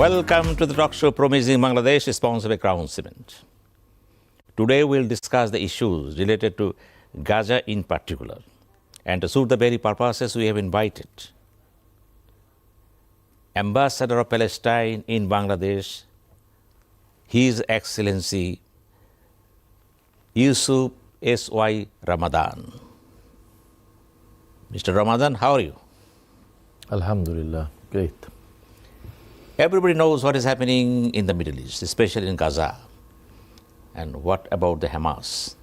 Welcome to the talk show Promising Bangladesh, sponsored by Crown Cement. Today we'll discuss the issues related to Gaza in particular. And to suit the very purposes, we have invited Ambassador of Palestine in Bangladesh, His Excellency Yousef S.Y Ramadan. Mr. Ramadan, how are you? Alhamdulillah, great. Everybody knows what is happening in the Middle East, especially in Gaza. And what about the Hamas?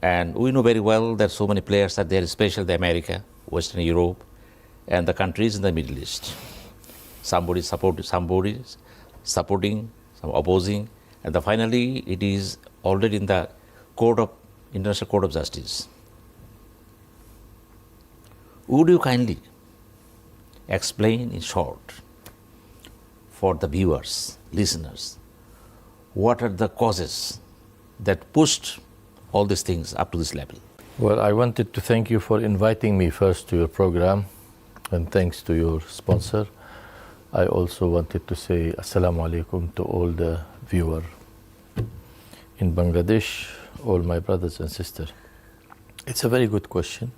And we know very well that so many players are there, especially the America, Western Europe, and the countries in the Middle East. Somebody supporting, some opposing, and finally it is already in the International Court of Justice. Would you kindly explain in short for the viewers, listeners, what are the causes that pushed all these things up to this level? Well, I wanted to thank you for inviting me first to your program, and thanks to your sponsor. I also wanted to say Assalamu alaikum to all the viewers in Bangladesh, all my brothers and sisters. It's a very good question.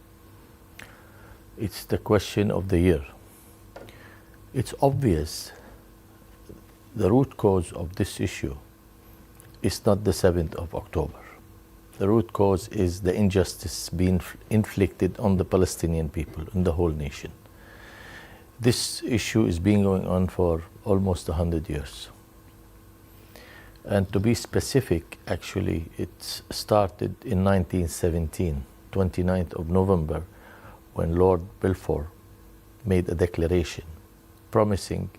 It's the question of the year. It's obvious the root cause of this issue is not the 7th of October. The root cause is the injustice being inflicted on the Palestinian people and the whole nation. This issue is being going on for almost 100 years. And to be specific, actually, it started in 1917, 29th of November, when Lord Balfour made a declaration promising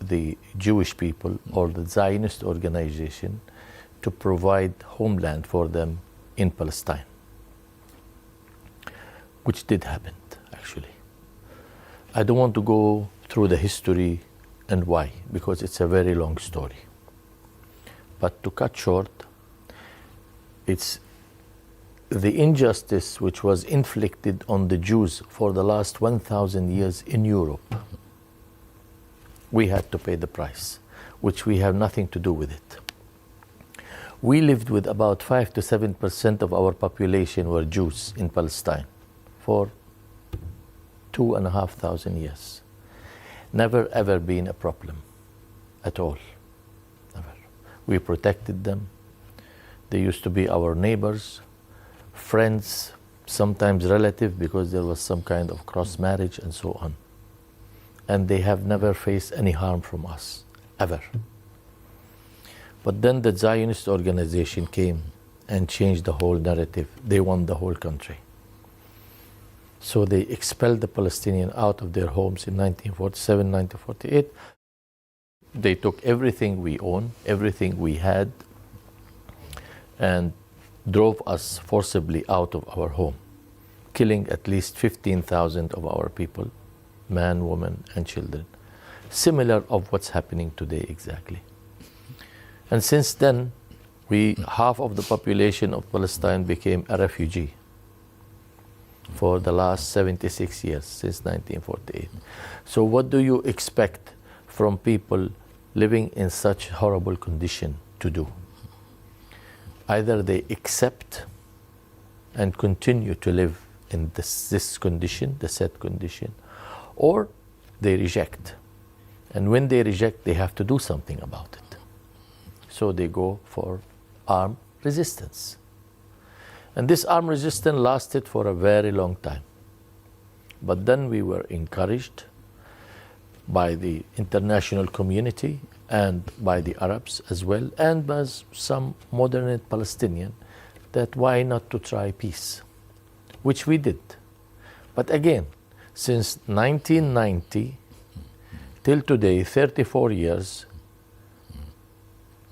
the Jewish people or the Zionist organization to provide homeland for them in Palestine, which did happen, actually. I don't want to go through the history and why, because it's a very long story. But to cut short, it's the injustice which was inflicted on the Jews for the last 1,000 years in Europe. We had to pay the price, which we have nothing to do with it. We lived with about 5 to 7% of our population were Jews in Palestine for 2,500 years. Never ever been a problem at all, never. We protected them. They used to be our neighbors, friends, sometimes relatives because there was some kind of cross marriage and so on. And they have never faced any harm from us, ever. But then the Zionist organization came and changed the whole narrative. They won the whole country. So they expelled the Palestinians out of their homes in 1947, 1948. They took everything we own, everything we had, and drove us forcibly out of our home, killing at least 15,000 of our people, man, woman, and children. Similar of what's happening today exactly. And since then, half of the population of Palestine became a refugee for the last 76 years, since 1948. So what do you expect from people living in such horrible condition to do? Either they accept and continue to live in this condition, the set condition, or they reject. And when they reject, they have to do something about it. So they go for armed resistance. And this armed resistance lasted for a very long time. But then we were encouraged by the international community and by the Arabs as well, and by some moderate Palestinians, that why not to try peace, which we did. But again, since 1990 till today, 34 years,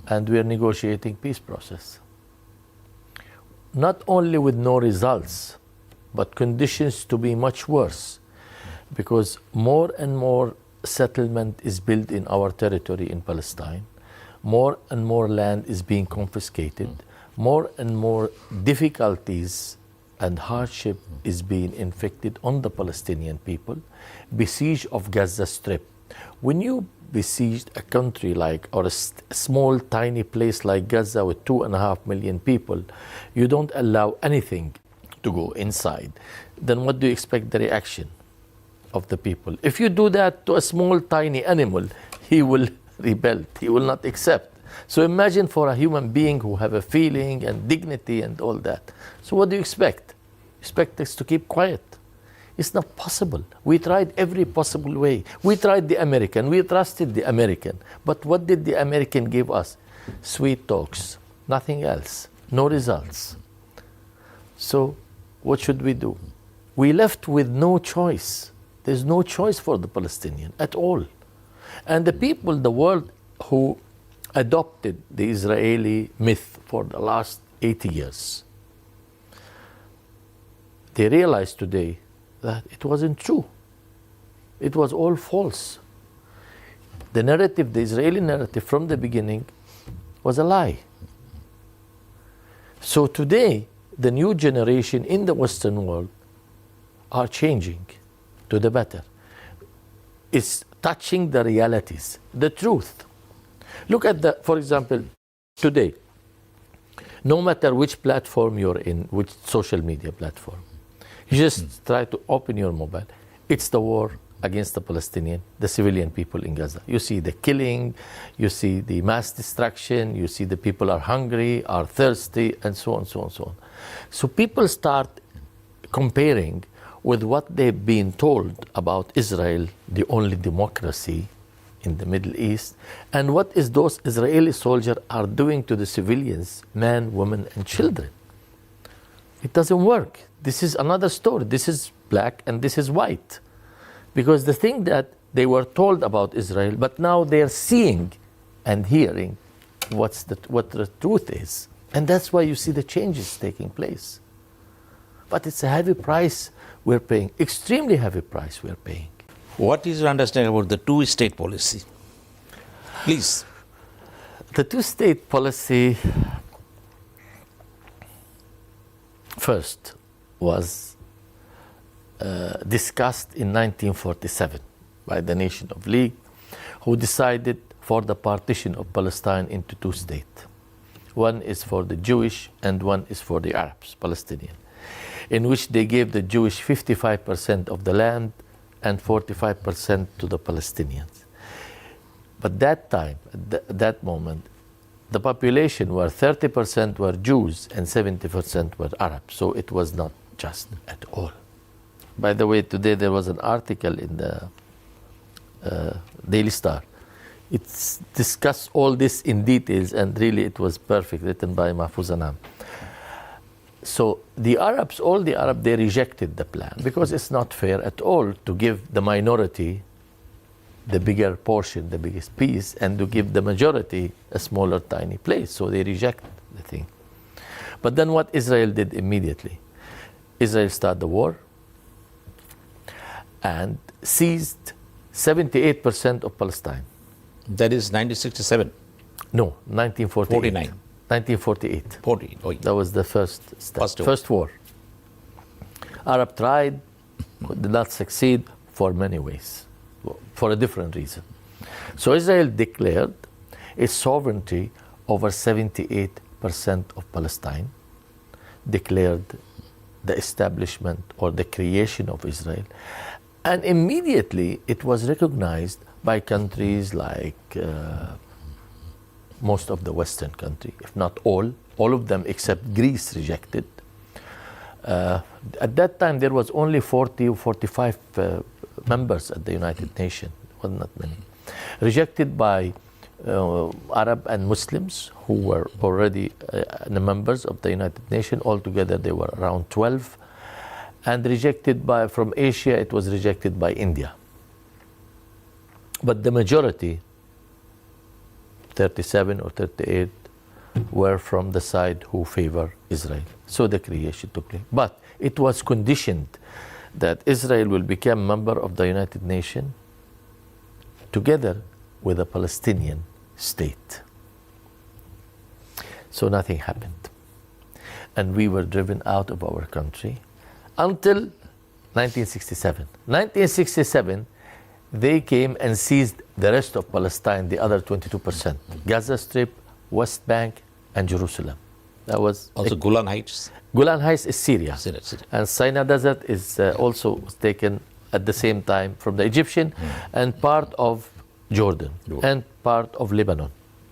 and we are negotiating peace process. Not only with no results, but conditions to be much worse, because more and more settlement is built in our territory in Palestine. More and more land is being confiscated. More and more difficulties and hardship is being inflicted on the Palestinian people. Besiege of Gaza Strip. When you besieged a country like, or a small tiny place like Gaza with 2.5 million people, you don't allow anything to go inside, then what do you expect the reaction of the people? If you do that to a small tiny animal, he will rebel, he will not accept. So imagine for a human being who have a feeling and dignity and all that. So what do you expect? Expect us to keep quiet. It's not possible. We tried every possible way. We tried the American. We trusted the American. But what did the American give us? Sweet talks. Nothing else. No results. So what should we do? We left with no choice. There's no choice for the Palestinian at all. And the people, the world who adopted the Israeli myth for the last 80 years, they realize today that it wasn't true. It was all false. The narrative, the Israeli narrative from the beginning was a lie. So today, the new generation in the Western world are changing to the better. It's touching the realities, the truth. Look at for example, today, no matter which platform you're in, which social media platform, you just try to open your mobile. It's the war against the Palestinian, the civilian people in Gaza. You see the killing, you see the mass destruction, you see the people are hungry, are thirsty, and so on, so on, so on. So people start comparing with what they've been told about Israel, the only democracy in the Middle East, and what is those Israeli soldiers are doing to the civilians, men, women, and children. It doesn't work. This is another story. This is black and this is white. Because the thing that they were told about Israel, but now they're seeing and hearing what the truth is. And that's why you see the changes taking place. But it's a heavy price we're paying, extremely heavy price we're paying. What is your understanding about the two-state policy? Please. The two-state policy first was discussed in 1947 by the Nation of League, who decided for the partition of Palestine into two states. One is for the Jewish and one is for the Arabs, Palestinian, in which they gave the Jewish 55% of the land and 45% to the Palestinians. But that time, at that moment, the population were 30% were Jews and 70% were Arabs. So it was not just at all. By the way, today there was an article in the Daily Star. It's discussed all this in details, and really it was perfect, written by Mahfouz Anam. So the Arabs, all the Arabs, they rejected the plan because it's not fair at all to give the minority the bigger portion, the biggest piece, and to give the majority a smaller, tiny place. So they reject the thing. But then what Israel did immediately? Israel started the war and seized 78% of Palestine. That is 1967. No, 1948. 49. 1948. 40. Oh, yeah. That was the first step, First war. war. Arab tried, did not succeed for many ways, for a different reason. So Israel declared its sovereignty over 78% of Palestine, declared the establishment or the creation of Israel, and immediately it was recognized by countries like most of the Western countries, if not all of them except Greece rejected. At that time there was only 40 or 45 members at the United Nations, well, not many. Rejected by Arab and Muslims who were already the members of the United Nations. Altogether they were around 12. And rejected from Asia, it was rejected by India. But the majority, 37 or 38, were from the side who favor Israel. So the creation took place. But it was conditioned that Israel will become member of the United Nations together with a Palestinian state. So nothing happened. And we were driven out of our country until 1967. 1967, they came and seized the rest of Palestine, the other 22%. Gaza Strip, West Bank, and Jerusalem. That was Also Golan Heights. Golan Heights is Syria. Syria. And Sinai Desert is also taken at the same time from the Egyptian, and part of Jordan, and part of Lebanon.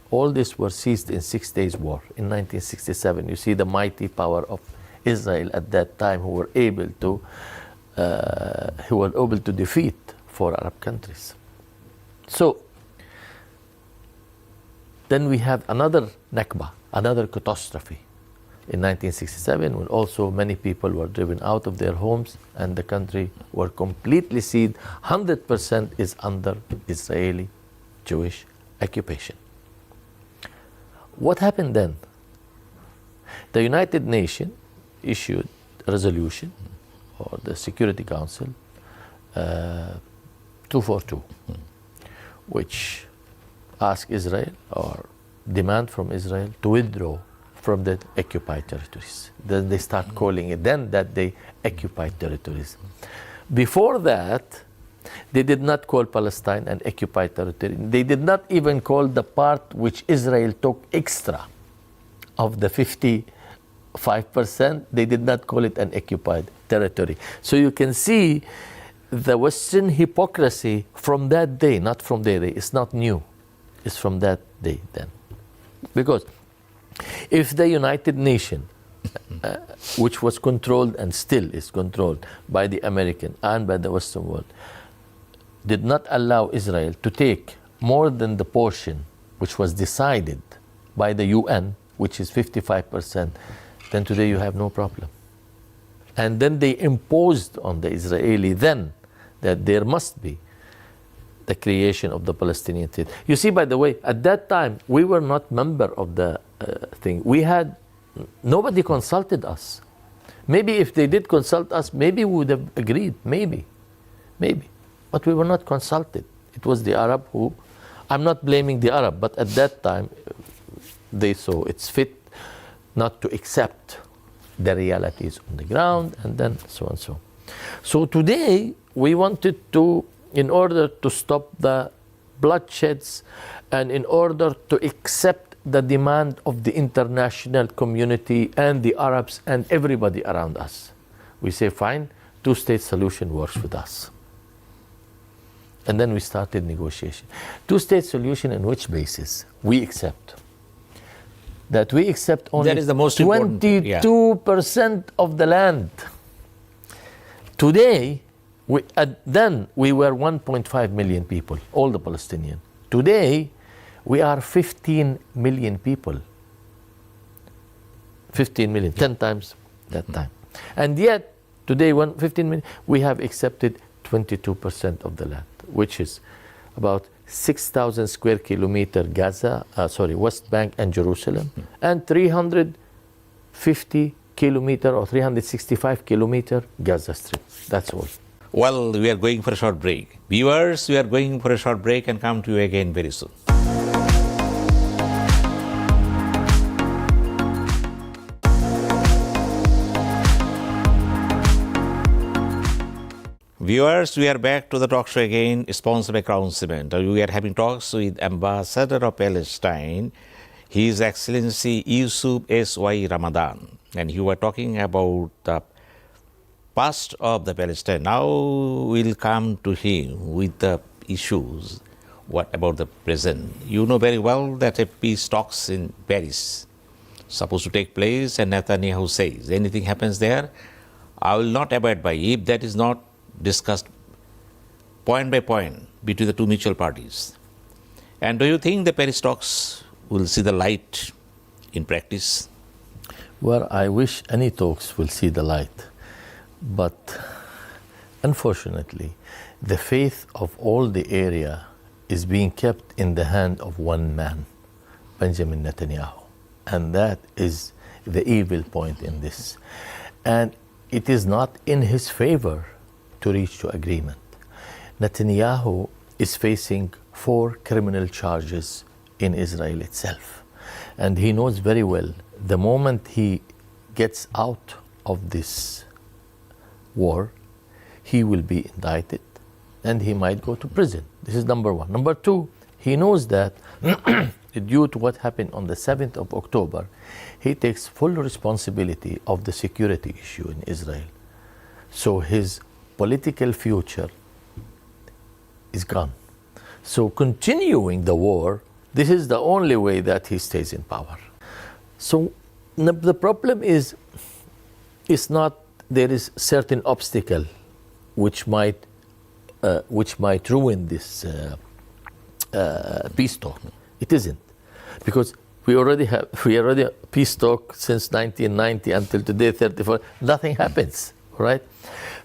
All this were seized in 6 days war in 1967. You see the mighty power of Israel at that time, who were able to defeat 4 Arab countries. So then we have another Nakba, another catastrophe in 1967, when also many people were driven out of their homes and the country were completely seized. 100% is under Israeli Jewish occupation. What happened then? The United Nations issued a resolution, or the Security Council, 242, which asked Israel, or demand from Israel, to withdraw from the occupied territories. Then they start calling it then that they occupied territories. Before that, they did not call Palestine an occupied territory. They did not even call the part which Israel took extra of the 55%. They did not call it an occupied territory. So you can see the Western hypocrisy from that day, not from their day. It's not new. It's from that day then. Because if the United Nations, which was controlled and still is controlled by the American and by the Western world, did not allow Israel to take more than the portion which was decided by the UN, which is 55%, then today you have no problem. And then they imposed on the Israeli then that there must be the creation of the Palestinian state. You see, by the way, at that time, we were not member of the thing. Nobody consulted us. Maybe if they did consult us, maybe we would have agreed, maybe. But we were not consulted. It was the Arab who, I'm not blaming the Arab, but at that time, they saw it's fit not to accept the realities on the ground, and then so and so. So today, we wanted to, in order to stop the bloodsheds and in order to accept the demand of the international community and the Arabs and everybody around us, we say, fine, two-state solution works with us. And then we started negotiation. Two-state solution on which basis? We accept. That we accept only that is the most 22% of the land. Today, then we were 1.5 million people, all the Palestinians. Today, we are 15 million people. 15 million, 10 times that time. And yet, today, 15 million, we have accepted 22% of the land, which is about 6,000 square kilometer West Bank and Jerusalem, and 350 kilometer or 365 kilometer Gaza Strip. That's all. Well, we are going for a short break. Viewers, we are going for a short break and come to you again very soon. Viewers, we are back to the talk show again, sponsored by Crown Cement. We are having talks with Ambassador of Palestine, His Excellency Yousef S.Y Ramadan. And you were talking about the past of the Palestine. Now we'll come to him with the issues. What about the present? You know very well that a peace talks in Paris supposed to take place, and Netanyahu says anything happens there, I will not abide by it. If that is not discussed point by point between the two mutual parties. And do you think the Paris talks will see the light in practice? Well, I wish any talks will see the light. But unfortunately, the faith of all the area is being kept in the hand of one man, Benjamin Netanyahu. And that is the evil point in this. And it is not in his favor to reach to agreement. Netanyahu is facing 4 criminal charges in Israel itself. And he knows very well, the moment he gets out of this war, he will be indicted and he might go to prison. This is number one. Number two, he knows that due to what happened on the 7th of October, he takes full responsibility of the security issue in Israel. So his political future is gone. So continuing the war, this is the only way that he stays in power. So the problem is, it's not there is certain obstacle which might ruin this peace talk. It isn't, because we already have peace talk since 1990 until today, 34. Nothing happens, right?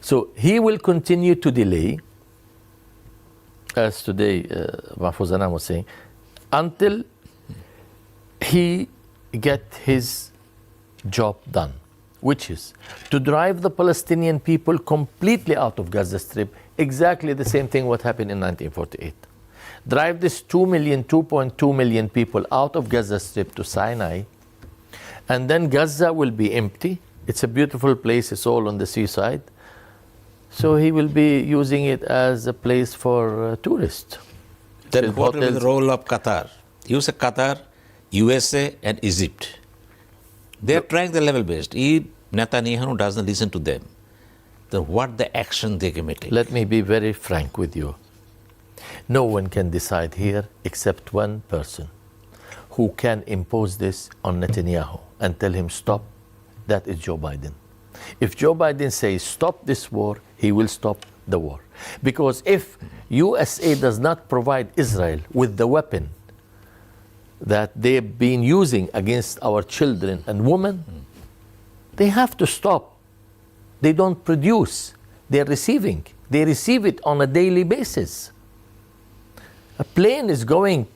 So he will continue to delay, as today Mahfouz Anam was saying, until he get his job done, which is to drive the Palestinian people completely out of Gaza Strip. Exactly the same thing what happened in 1948. Drive this 2.2 million people out of Gaza Strip to Sinai, and then Gaza will be empty. It's a beautiful place, it's all on the seaside. So he will be using it as a place for tourists. Then what will be the role of Qatar? You say Qatar, USA and Egypt. They are trying the level based. If Netanyahu doesn't listen to them, then what the action they can take? Let me be very frank with you. No one can decide here except one person who can impose this on Netanyahu and tell him stop. That is Joe Biden. If Joe Biden says stop this war, he will stop the war. Because if USA does not provide Israel with the weapon that they've been using against our children and women, they have to stop. They don't produce, they're receiving. They receive it on a daily basis. A plane is going,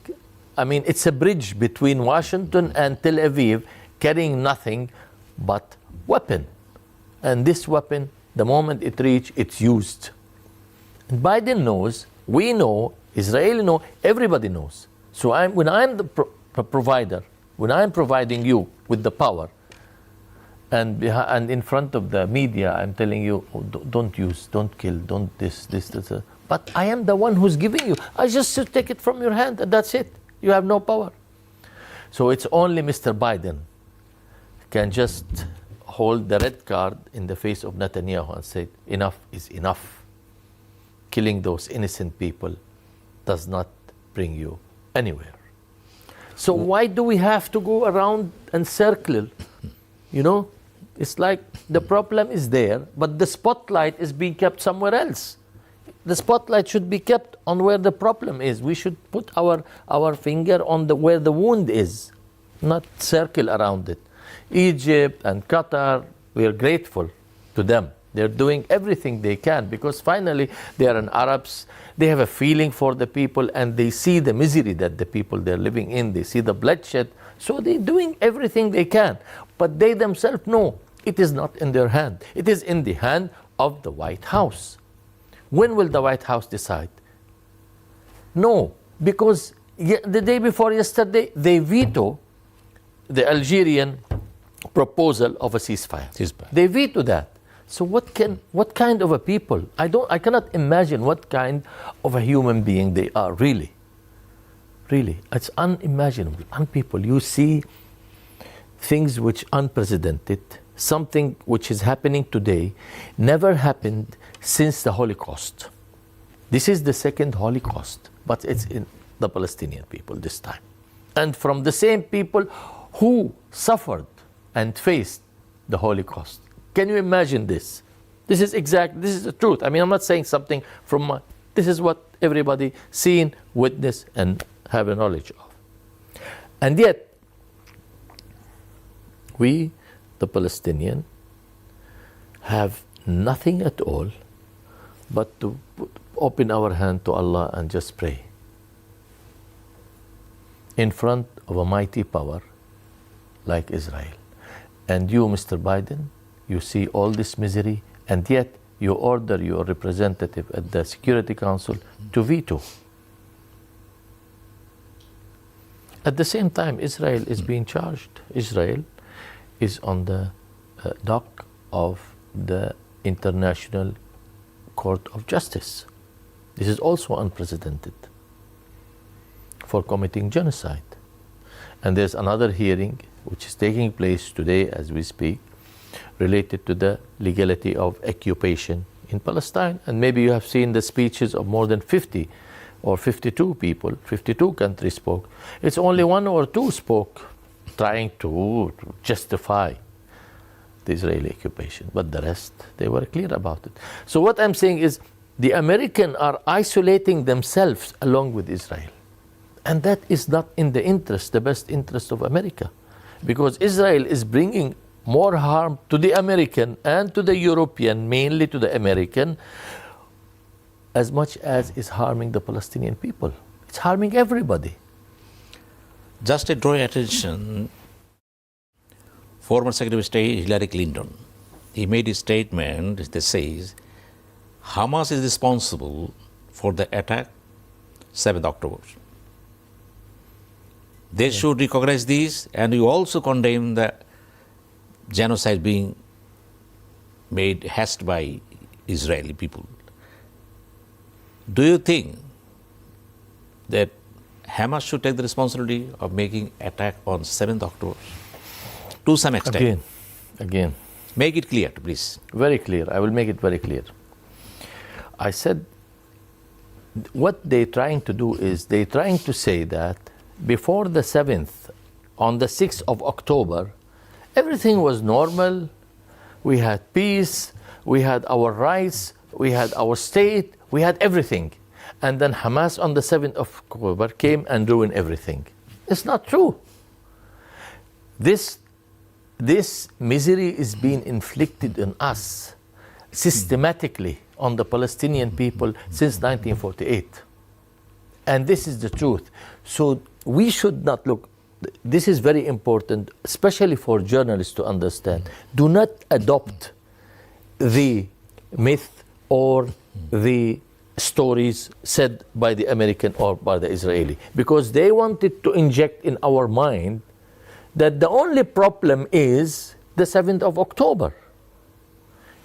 it's a bridge between Washington and Tel Aviv, carrying nothing but weapon. And this weapon, the moment it reaches, it's used. And Biden knows, we know, Israel knows, everybody knows. So when I'm the provider, when I'm providing you with the power, and in front of the media, I'm telling you, don't use, don't kill, don't this. But I am the one who's giving you. I just should take it from your hand, and that's it. You have no power. So it's only Mr. Biden can just hold the red card in the face of Netanyahu and say, enough is enough. Killing those innocent people does not bring you anywhere. So why do we have to go around and circle? It's like the problem is there, but the spotlight is being kept somewhere else. The spotlight should be kept on where the problem is. We should put our finger on where the wound is, not circle around it. Egypt and Qatar, we are grateful to them. They're doing everything they can because finally they are Arabs. They have a feeling for the people and they see the misery that the people they're living in. They see the bloodshed. So they're doing everything they can. But they themselves know it is not in their hand. It is in the hand of the White House. When will the White House decide? No, because the day before yesterday, they veto the Algerian proposal of a ceasefire. They veto that. So what kind of a people? I cannot imagine what kind of a human being they are, really. Really, it's unimaginable. People, you see things which unprecedented, something which is happening today, never happened since the Holocaust. This is the second Holocaust, but it's in the Palestinian people this time. And from the same people who suffered and faced the Holocaust. Can you imagine this? This is the truth. I'm not saying something this is what everybody seen, witnessed, and have a knowledge of. And yet, we, the Palestinians, have nothing at all but to open our hand to Allah and just pray in front of a mighty power like Israel. And you, Mr. Biden, you see all this misery, and yet you order your representative at the Security Council to veto. At the same time, Israel is being charged. Israel is on the dock of the International Court of Justice. This is also unprecedented for committing genocide. And there's another hearing which is taking place today as we speak, related to the legality of occupation in Palestine. And maybe you have seen the speeches of more than 50 or 52 people, 52 countries spoke. It's only one or two spoke trying to justify the Israeli occupation, but the rest, they were clear about it. So what I'm saying is the Americans are isolating themselves along with Israel. And that is not in the best interest of America, because Israel is bringing more harm to the American and to the European, mainly to the American, as much as is harming the Palestinian people. It's harming everybody. Just to draw your attention, former Secretary of State Hillary Clinton, he made a statement that says Hamas is responsible for the attack 7th October. They should recognize this, and you also condemn the genocide being made haste by Israeli people. Do you think that Hamas should take the responsibility of making attack on 7th October? To some extent. Again. Make it clear, please. Very clear. I will make it very clear. I said what they're trying to do is they're trying to say that before the 7th, on the 6th of October, everything was normal. We had peace, we had our rights, we had our state, we had everything. And then Hamas on the 7th of October came and ruined everything. It's not true. This misery is being inflicted on us systematically on the Palestinian people since 1948. And this is the truth. So we should not look, this is very important, especially for journalists to understand. Do not adopt the myth or the stories said by the American or by the Israeli, because they wanted to inject in our mind that the only problem is the 7th of October.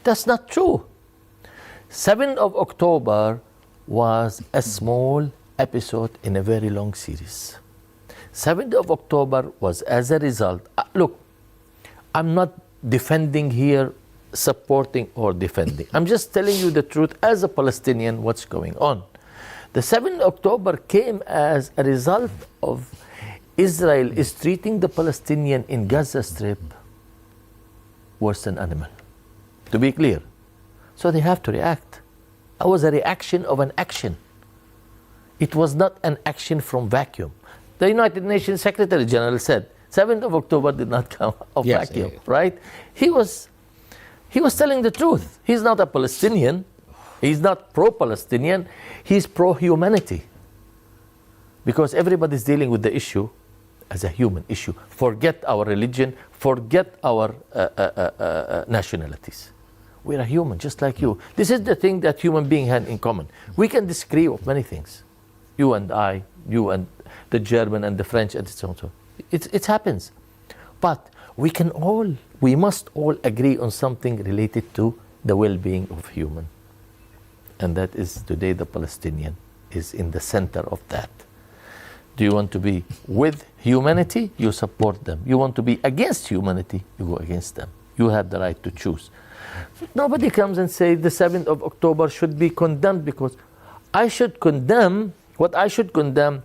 That's not true. 7th of October was a small episode in a very long series. 7th of October was as a result. Look, I'm not defending here, supporting or defending. I'm just telling you the truth as a Palestinian, what's going on. The 7th of October came as a result of Israel is treating the Palestinian in Gaza Strip worse than animal. To be clear. So they have to react. It was a reaction of an action. It was not an action from vacuum. The United Nations Secretary General said 7th of October did not come of vacuum, right? He was telling the truth. He's not a Palestinian. He's not pro-Palestinian. He's pro-humanity. Because everybody's dealing with the issue as a human issue. Forget our religion. Forget our nationalities. We're a human, just like you. This is the thing that human beings have in common. We can disagree of many things. You and I, you and the German and the French, and so on. It happens. But we must all agree on something related to the well-being of human. And that is today the Palestinian is in the center of that. Do you want to be with humanity? You support them. You want to be against humanity? You go against them. You have the right to choose. Nobody comes and says the 7th of October should be condemned, because I should condemn, what I should condemn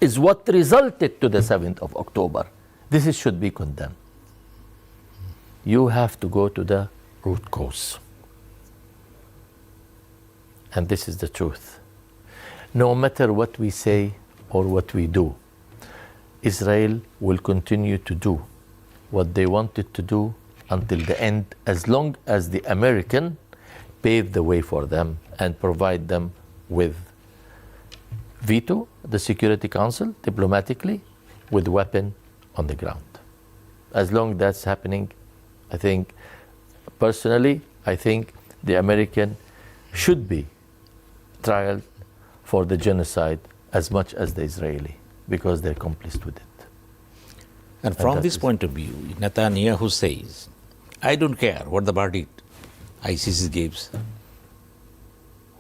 is what resulted to the 7th of October. This should be condemned. You have to go to the root cause. And this is the truth. No matter what we say or what we do, Israel will continue to do what they wanted to do until the end, as long as the American pave the way for them and provide them with veto, the Security Council, diplomatically, with weapon on the ground. As long as that's happening, I think, personally, I think the American should be tried for the genocide as much as the Israeli, because they're complicit with it. And from this point of view, Netanyahu says, I don't care what the verdict ICC gives.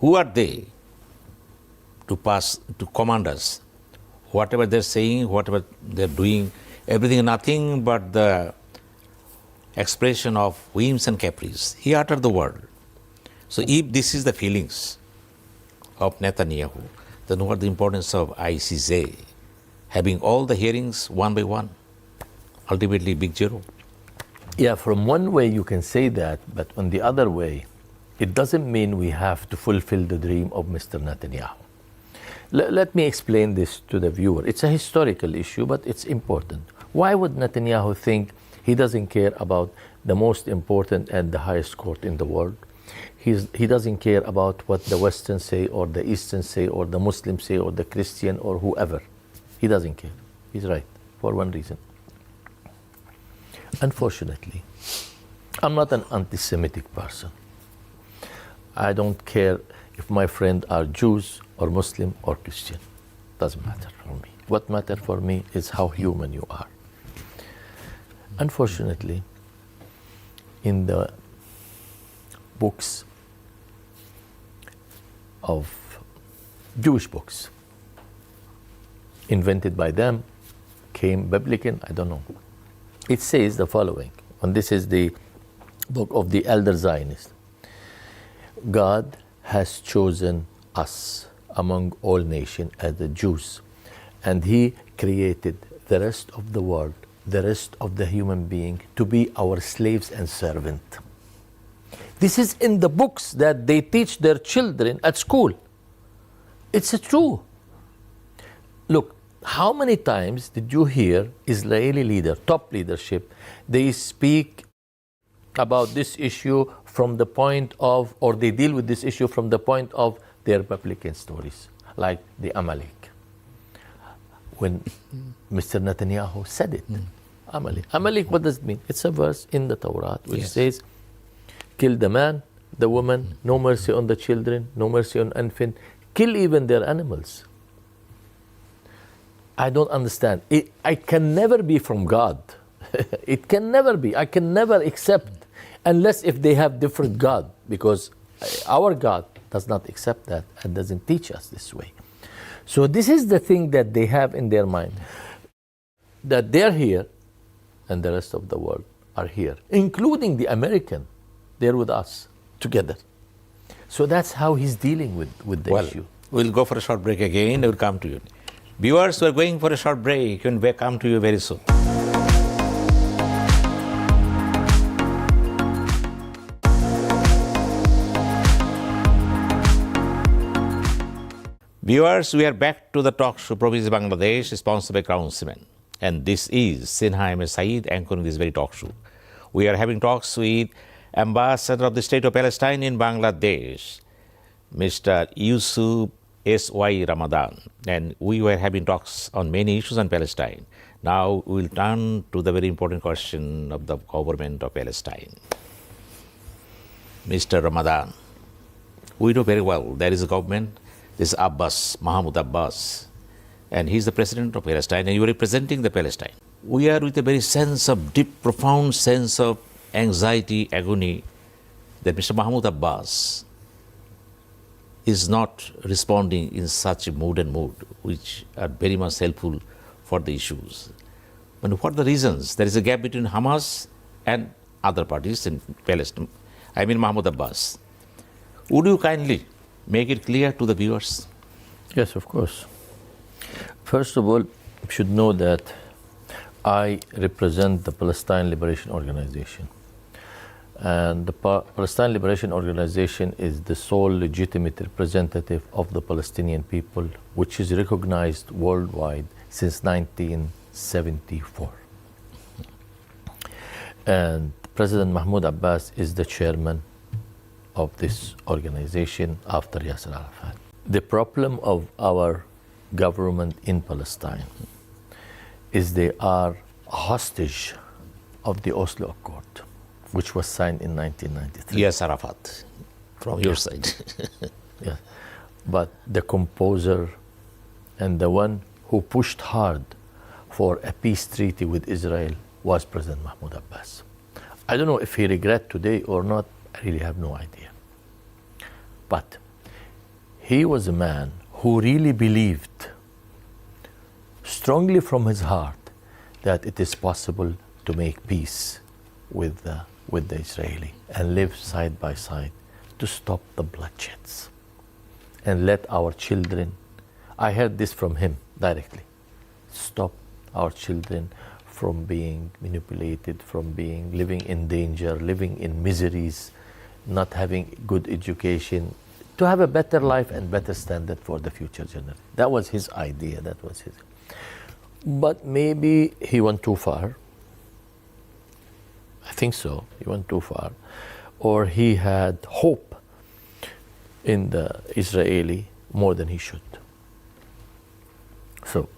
Who are they to pass, to command us. Whatever they're saying, whatever they're doing, everything and nothing but the expression of whims and caprice. He uttered the word. So if this is the feelings of Netanyahu, then what the importance of ICJ having all the hearings one by one? Ultimately, big zero. Yeah, from one way you can say that, but on the other way, it doesn't mean we have to fulfill the dream of Mr. Netanyahu. Let me explain this to the viewer. It's a historical issue, but it's important. Why would Netanyahu think he doesn't care about the most important and the highest court in the world? He doesn't care about what the Western say, or the Eastern say, or the Muslims say, or the Christian, or whoever. He doesn't care. He's right, for one reason. Unfortunately, I'm not an anti-Semitic person. I don't care if my friends are Jews or Muslim or Christian. Doesn't matter for me. What matters for me is how human you are. Unfortunately, in the books of Jewish books, invented by them, came biblical, I don't know. It says the following, and this is the book of the elder Zionists. God has chosen us among all nations as the Jews, and He created the rest of the world, the rest of the human being, to be our slaves and servants. This is in the books that they teach their children at school. It's true. Look, how many times did you hear Israeli leader, top leadership, they speak about this issue from the point of, or they deal with this issue from the point of their biblical stories, like the Amalek. When Mr. Netanyahu said it, Amalek. Amalek, what does it mean? It's a verse in the Torah which says, kill the man, the woman, no mercy on the children, no mercy on infant, kill even their animals. I don't understand. I can never be from God. It can never be. I can never accept, unless if they have different God, because our God does not accept that and doesn't teach us this way. So this is the thing that they have in their mind, that they're here and the rest of the world are here, including the American. They're with us together. So that's how he's dealing with the issue. We'll go for a short break again. I will come to you. Viewers, we're going for a short break and we'll come to you very soon. Viewers, we are back to the talk show Province Bangladesh, sponsored by Crown Cement. And this is Sinha M. Sayeed anchoring this very talk show. We are having talks with Ambassador of the State of Palestine in Bangladesh, Mr. Yousef S.Y Ramadan. And we were having talks on many issues on Palestine. Now we will turn to the very important question of the government of Palestine. Mr. Ramadan, we know very well there is a government, this is Abbas, Mahmoud Abbas, and he's the president of Palestine, and you are representing the Palestine. We are with a very sense of deep, profound sense of anxiety, agony, that Mr. Mahmoud Abbas is not responding in such a mood and mood, which are very much helpful for the issues. But what are the reasons? There is a gap between Hamas and other parties in Palestine. I mean Mahmoud Abbas. Would you kindly make it clear to the viewers? Yes, of course. First of all, you should know that I represent the Palestine Liberation Organization. And the Palestine Liberation Organization is the sole legitimate representative of the Palestinian people, which is recognized worldwide since 1974. And President Mahmoud Abbas is the chairman of this organization after Yasser Arafat. The problem of our government in Palestine is they are hostage of the Oslo Accord, which was signed in 1993. Yes, Arafat, from your side. Yeah. But the composer and the one who pushed hard for a peace treaty with Israel was President Mahmoud Abbas. I don't know if he regrets today or not. I really have no idea. But he was a man who really believed strongly from his heart that it is possible to make peace with the Israeli and live side by side to stop the bloodsheds and let our children, I heard this from him directly, stop our children from being manipulated, from living in danger, living in miseries, not having good education, to have a better life and better standard for the future generation. That was his idea, that was his. But maybe he went too far. I think so, he went too far. Or he had hope in the Israeli more than he should. So,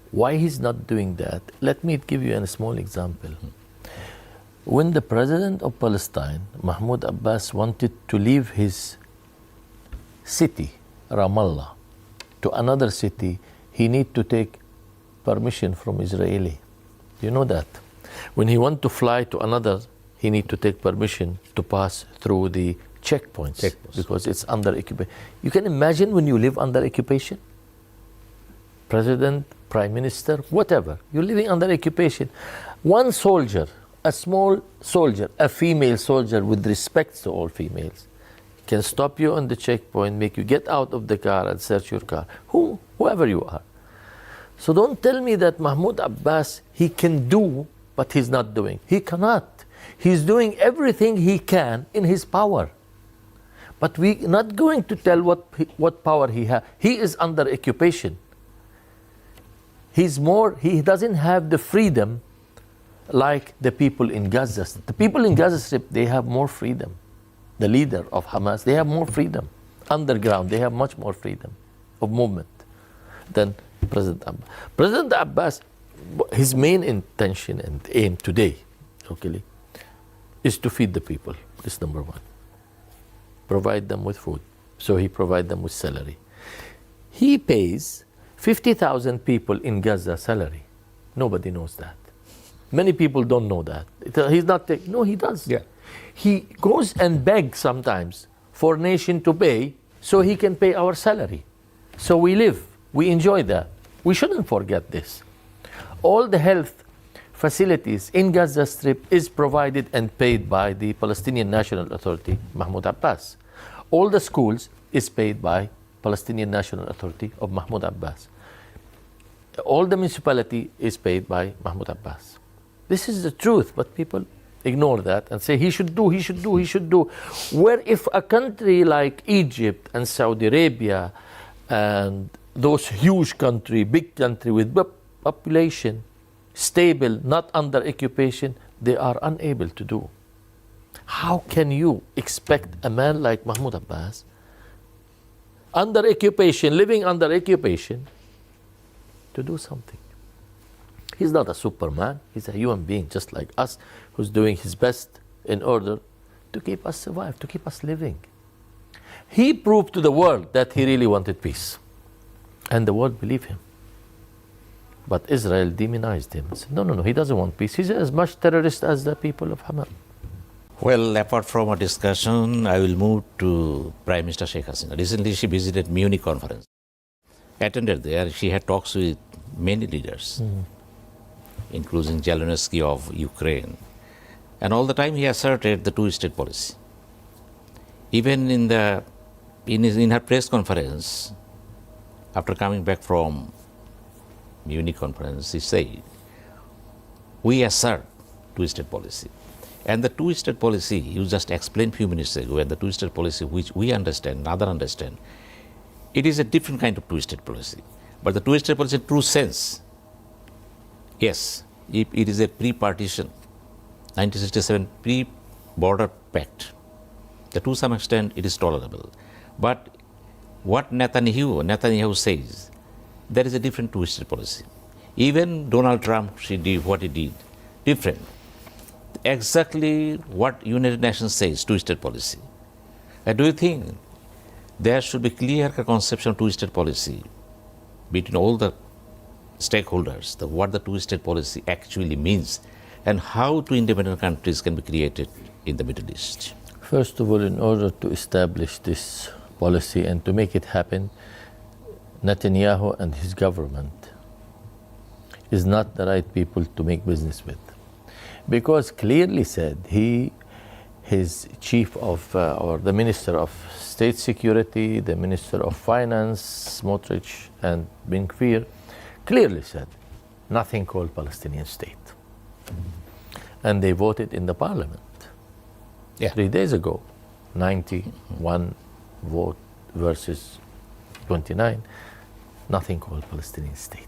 why he's not doing that? Let me give you a small example. When the president of Palestine, Mahmoud Abbas, wanted to leave his city, Ramallah, to another city, he need to take permission from Israeli. You know that? When he want to fly to another, he need to take permission to pass through the checkpoints. Because it's under occupation. You can imagine when you live under occupation? President, Prime Minister, whatever, you're living under occupation. One soldier, a small soldier, a female soldier with respect to all females, can stop you on the checkpoint, make you get out of the car and search your car, whoever you are. So don't tell me that Mahmoud Abbas, he can do, but he's not doing. He cannot. He's doing everything he can in his power. But we're not going to tell what power he has. He is under occupation. He doesn't have the freedom like the people in Gaza. The people in Gaza Strip, they have more freedom. The leader of Hamas, they have more freedom. Underground, they have much more freedom of movement than President Abbas. President Abbas, his main intention and aim today, okay, is to feed the people. This is number one. Provide them with food. So he provide them with salary. He pays 50,000 people in Gaza salary. Nobody knows that. Many people don't know that. He's not taking, no, he does. Yeah. He goes and begs sometimes for nation to pay so he can pay our salary. So we live, we enjoy that. We shouldn't forget this. All the health facilities in Gaza Strip is provided and paid by the Palestinian National Authority, Mahmoud Abbas. All the schools is paid by Palestinian National Authority of Mahmoud Abbas. All the municipality is paid by Mahmoud Abbas. This is the truth, but people ignore that and say he should do. Where if a country like Egypt and Saudi Arabia and those huge country, big country with population, stable, not under occupation, they are unable to do. How can you expect a man like Mahmoud Abbas, under occupation, living under occupation, to do something? He's not a superman. He's a human being just like us, who's doing his best in order to keep us alive, to keep us living. He proved to the world that he really wanted peace. And the world believed him. But Israel demonized him. Said, no, he doesn't want peace. He's as much terrorist as the people of Hamas. Well, apart from a discussion, I will move to Prime Minister Sheikh Hasina. Recently, she visited Munich conference. Attended there, she had talks with many leaders, including Zelensky of Ukraine. And all the time he asserted the two-state policy. Even in her press conference, after coming back from Munich conference, he said, we assert two-state policy. And the two-state policy, you just explained a few minutes ago, and the two-state policy which we understand, others understand, it is a different kind of two-state policy. But the two-state policy in true sense, yes, it is a pre-partition, 1967 pre-border pact. To some extent, it is tolerable. But what Netanyahu says, there is a different two-state policy. Even Donald Trump, what he did, different. Exactly what United Nations says, two-state policy. Do you think there should be clear conception of two-state policy between all the stakeholders, what the two-state policy actually means, and how two independent countries can be created in the Middle East? First of all, in order to establish this policy and to make it happen, Netanyahu and his government is not the right people to make business with. Because clearly said, his chief of, or the Minister of State Security, the Minister of Finance, Smotrich and Ben Gvir, clearly said, nothing called Palestinian state. And they voted in the parliament 3 days ago, 91 vote versus 29, nothing called Palestinian state.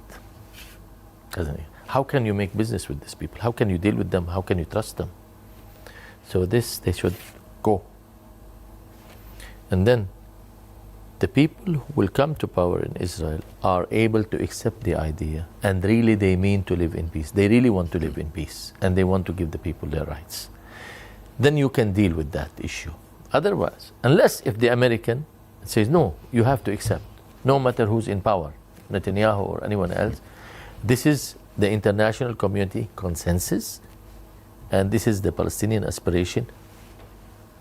How can you make business with these people? How can you deal with them? How can you trust them? So this, they should go. And then the people who will come to power in Israel are able to accept the idea, and really they mean to live in peace. They really want to live in peace, and they want to give the people their rights. Then you can deal with that issue. Otherwise, unless if the American says, no, you have to accept, no matter who's in power, Netanyahu or anyone else, this is the international community consensus, and this is the Palestinian aspiration.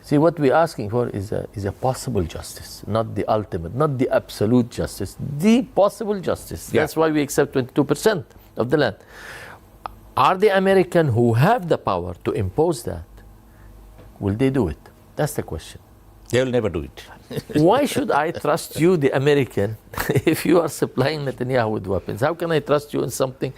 See, what we're asking for is a possible justice, not the ultimate, not the absolute justice, the possible justice. Yeah. That's why we accept 22% of the land. Are the Americans who have the power to impose that, will they do it? That's the question. They will never do it. Why should I trust you, the American, if you are supplying Netanyahu with weapons? How can I trust you in something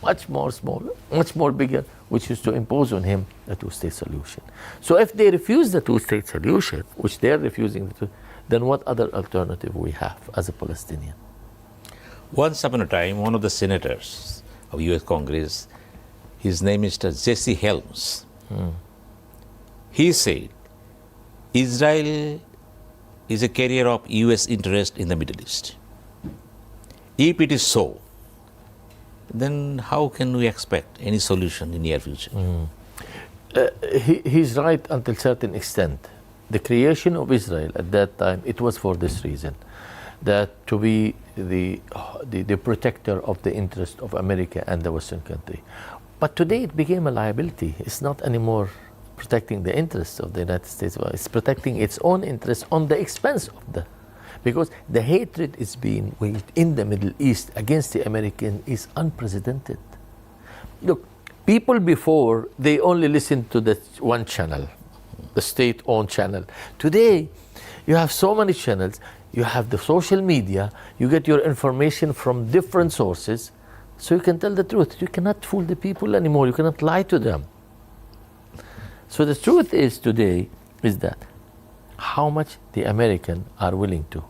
much more small, much more bigger, which is to impose on him a two-state solution? So if they refuse the two-state solution, which they're refusing, then what other alternative we have as a Palestinian? Once upon a time, one of the senators of U.S. Congress, his name is Jesse Helms, he said, Israel is a carrier of U.S. interest in the Middle East. If it is so, then how can we expect any solution in near future? He's right until a certain extent. The creation of Israel at that time, it was for this reason, that to be the protector of the interest of America and the Western country. But today it became a liability. It's not anymore protecting the interests of the United States. It's protecting its own interests on the expense of the... Because the hatred is being waged in the Middle East against the American is unprecedented. Look, people before, they only listened to the one channel, the state-owned channel. Today, you have so many channels, you have the social media, you get your information from different sources, so you can tell the truth. You cannot fool the people anymore, you cannot lie to them. So the truth is today, is that how much the Americans are willing to.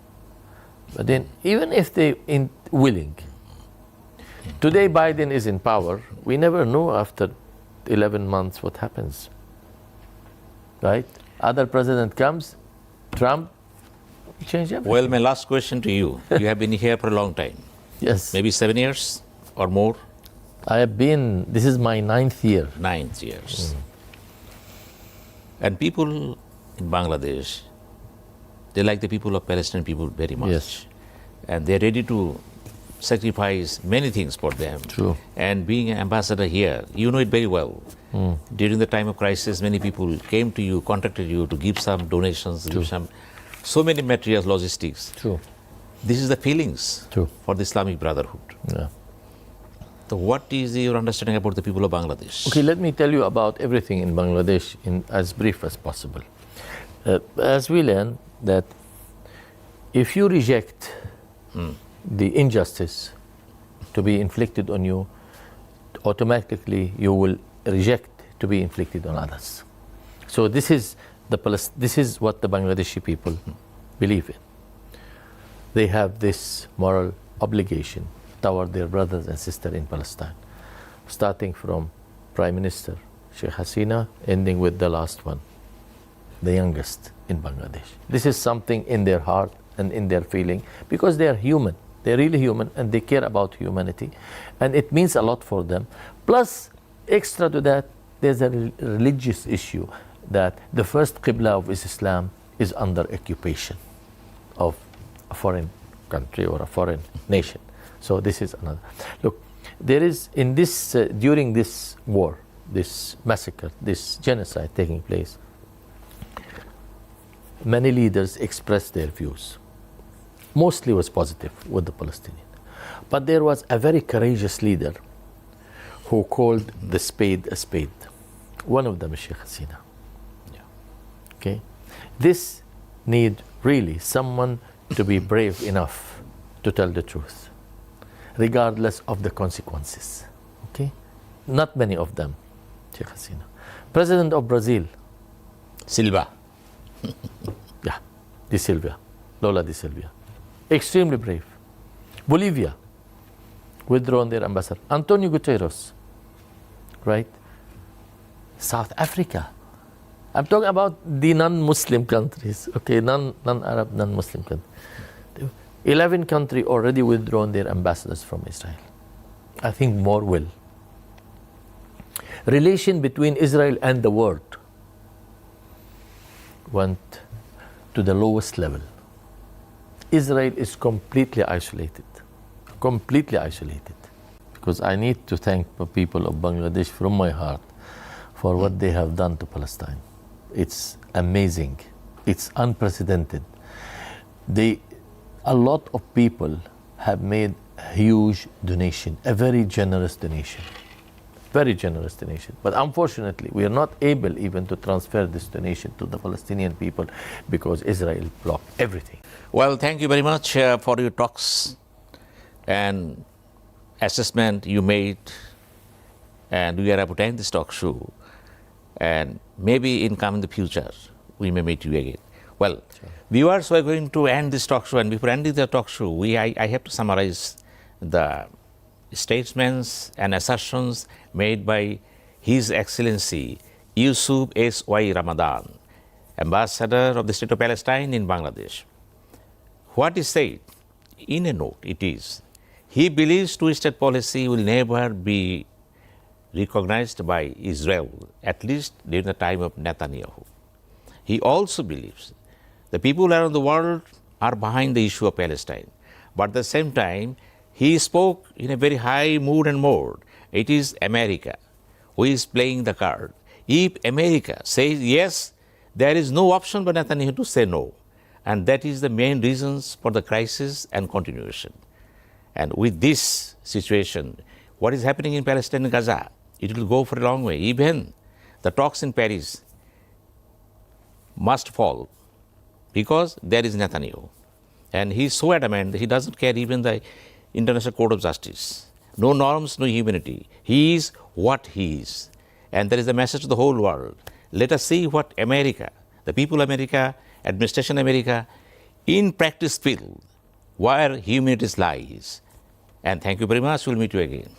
But then, even if they willing, today Biden is in power, we never know after 11 months what happens, right? Other president comes, Trump, change everything. Well, my last question to you. You have been here for a long time. Yes. Maybe 7 years or more? I have been, this is my 9th year. 9 years. And people in Bangladesh, they like the people of Palestinian people very much. Yes. And they're ready to sacrifice many things for them. True. And being an ambassador here, you know it very well. During the time of crisis, many people came to you, contacted you to give some donations, give some, so many materials, logistics. True. This is the feelings for the Islamic Brotherhood. Yeah. So what is your understanding about the people of Bangladesh? Okay, let me tell you about everything in Bangladesh in as brief as possible. As we learn that if you reject the injustice to be inflicted on you, automatically you will reject to be inflicted on others. So this is what the Bangladeshi people believe in. They have this moral obligation toward their brothers and sisters in Palestine, starting from Prime Minister Sheikh Hasina, ending with the last one, the youngest in Bangladesh. This is something in their heart and in their feeling, because they are human. They're really human, and they care about humanity, and it means a lot for them. Plus, extra to that, there's a religious issue that the first Qibla of Islam is under occupation of a foreign country or a foreign nation. So this is another. Look, there is in this during this war, this massacre, this genocide taking place, many leaders expressed their views. mostly was positive with the Palestinian. But there was a very courageous leader who called the spade a spade. One of them is H.E. Yeah. Okay? This need really someone to be brave enough to tell the truth, regardless of the consequences. Okay? Not many of them. H.E. President of Brazil. Silva. Yeah, De Silva, Lola De Silva. Extremely brave. Bolivia, withdrawn their ambassador. Antonio Guterres, right? South Africa. I'm talking about the non-Muslim countries, okay, non-Arab, non-Muslim countries. 11 countries already withdrawn their ambassadors from Israel. I think more will. Relation between Israel and the world went to the lowest level. Israel is completely isolated. Completely isolated. Because I need to thank the people of Bangladesh from my heart for what they have done to Palestine. It's amazing. It's unprecedented. A lot of people have made a huge donation, a very generous donation. Very generous donation. But unfortunately, we are not able even to transfer this donation to the Palestinian people because Israel blocked everything. Well, thank you very much for your talks and assessment you made, and we are able to end this talk show, and maybe in coming the future we may meet you again. Well, sure. Viewers, we are going to end this talk show, and before ending the talk show, I have to summarize the statements and assertions made by His Excellency Yousef S.Y Ramadan, Ambassador of the State of Palestine in Bangladesh. What he said in a note, it is, he believes two-state policy will never be recognized by Israel, at least during the time of Netanyahu. He also believes the people around the world are behind the issue of Palestine, but at the same time, he spoke in a very high mood and mode. It is America who is playing the card. If America says yes, there is no option for Netanyahu to say no. And that is the main reasons for the crisis and continuation. And with this situation, what is happening in Palestine and Gaza, it will go for a long way. Even the talks in Paris must fall because there is Netanyahu. And he is so adamant that he doesn't care even the International Court of Justice. No norms, no humanity. He is what he is. And there is a message to the whole world. Let us see what America, the people of America, administration America, in practice feel where humanity lies. And thank you very much. We'll meet you again.